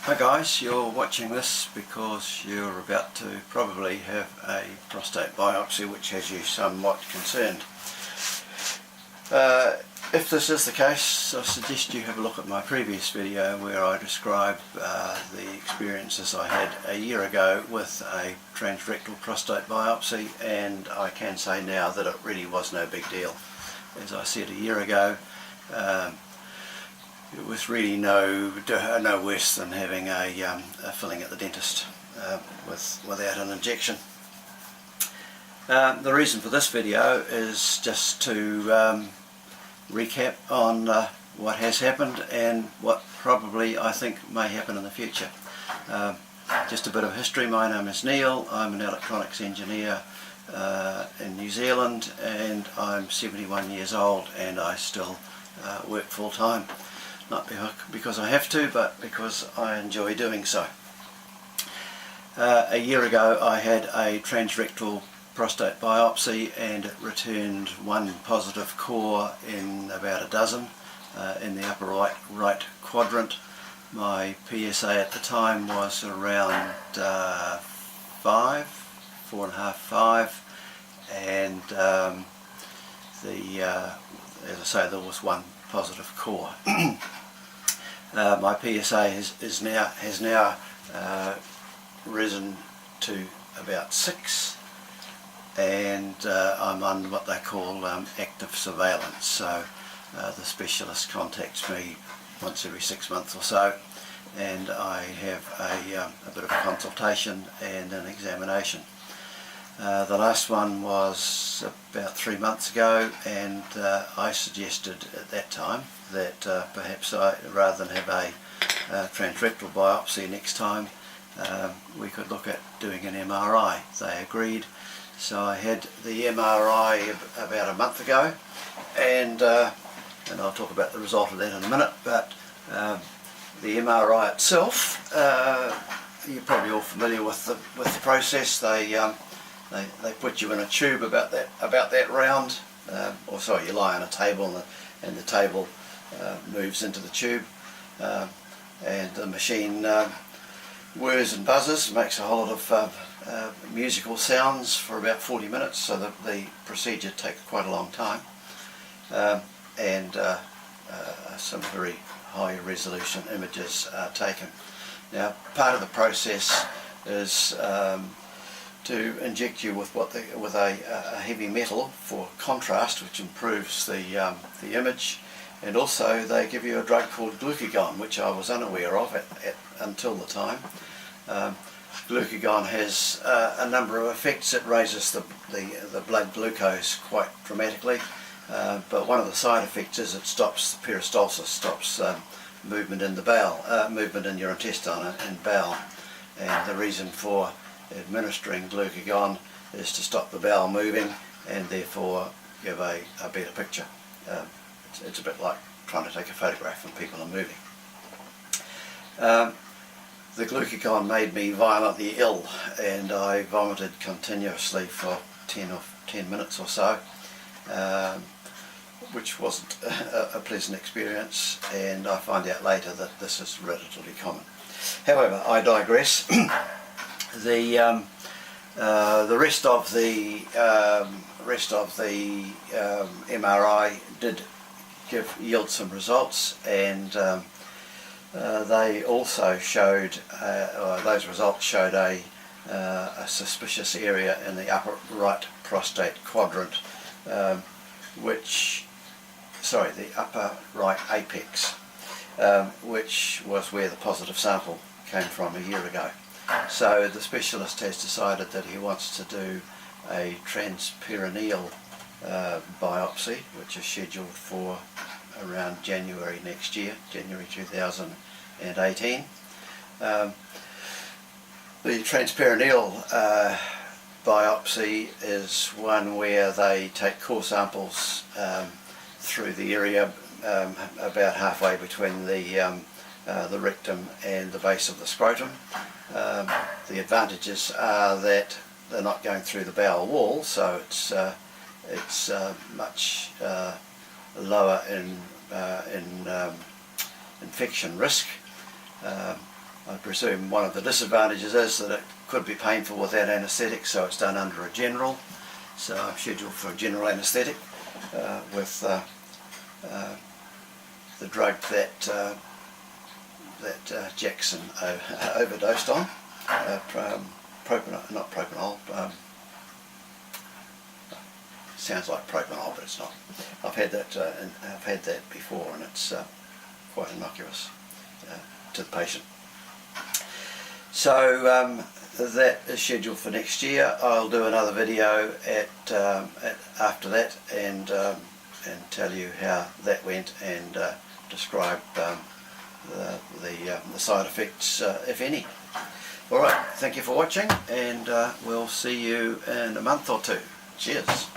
Hi guys, you're watching this because you're about to probably have a prostate biopsy which has you somewhat concerned. If this is the case, I suggest you have a look at my previous video where I describe the experiences I had a year ago with a transrectal prostate biopsy, and I can say now that it really was no big deal. As I said a year ago, it was really no worse than having a filling at the dentist without an injection. The reason for this video is just to recap on what has happened and what probably I think may happen in the future. Just a bit of history. My name is Neil. I'm an electronics engineer in New Zealand, and I'm 71 years old, and I still work full-time. Not because I have to, but because I enjoy doing so. A year ago I had a transrectal prostate biopsy, and it returned one positive core in about a dozen in the upper right quadrant. My PSA at the time was around 4.5, 5, and as I say, there was one positive core. My PSA has now risen to about 6, and I'm on what they call active surveillance. So the specialist contacts me once every 6 months or so, and I have a bit of a consultation and an examination. The last one was about 3 months ago, and I suggested at that time that perhaps rather than have a transrectal biopsy next time, we could look at doing an MRI. They agreed, so I had the MRI about a month ago, and I'll talk about the result of that in a minute. But the MRI itself, you're probably all familiar with the process. They put you in a tube about that round, or sorry, you lie on a table, and the table moves into the tube, and the machine whirs and buzzes, makes a whole lot of musical sounds for about 40 minutes, so that the procedure takes quite a long time, and some very high resolution images are taken. Now, part of the process is to inject you with a heavy metal for contrast, which improves the image, and also they give you a drug called glucagon, which I was unaware of until the time. Glucagon has a number of effects. It raises the blood glucose quite dramatically, but one of the side effects is it stops the peristalsis, stops movement in the bowel, movement in your intestine and bowel, and the reason for administering glucagon is to stop the bowel moving and therefore give a better picture. It's a bit like trying to take a photograph when people are moving. The glucagon made me violently ill, and I vomited continuously for 10 minutes or so, which wasn't a pleasant experience, and I find out later that this is relatively common. However, I digress. The rest of the MRI did yield some results, and they also showed those results showed a suspicious area in the upper right prostate quadrant, the upper right apex, which was where the positive sample came from a year ago. So the specialist has decided that he wants to do a trans-perineal biopsy, which is scheduled for around January next year, January 2018. The trans-perineal biopsy is one where they take core samples through the area about halfway between the rectum and the base of the scrotum. The advantages are that they're not going through the bowel wall, so it's much lower in infection risk. I presume one of the disadvantages is that it could be painful without anaesthetic, so it's done under a general. So I'm scheduled for a general anaesthetic with the drug that Jackson overdosed on, not propanol. Sounds like propanol, but it's not. I've had that before, and it's quite innocuous to the patient. So that is scheduled for next year. I'll do another video after that and tell you how that went and describe the side effects, if any. Alright, thank you for watching, and we'll see you in a month or two. Cheers.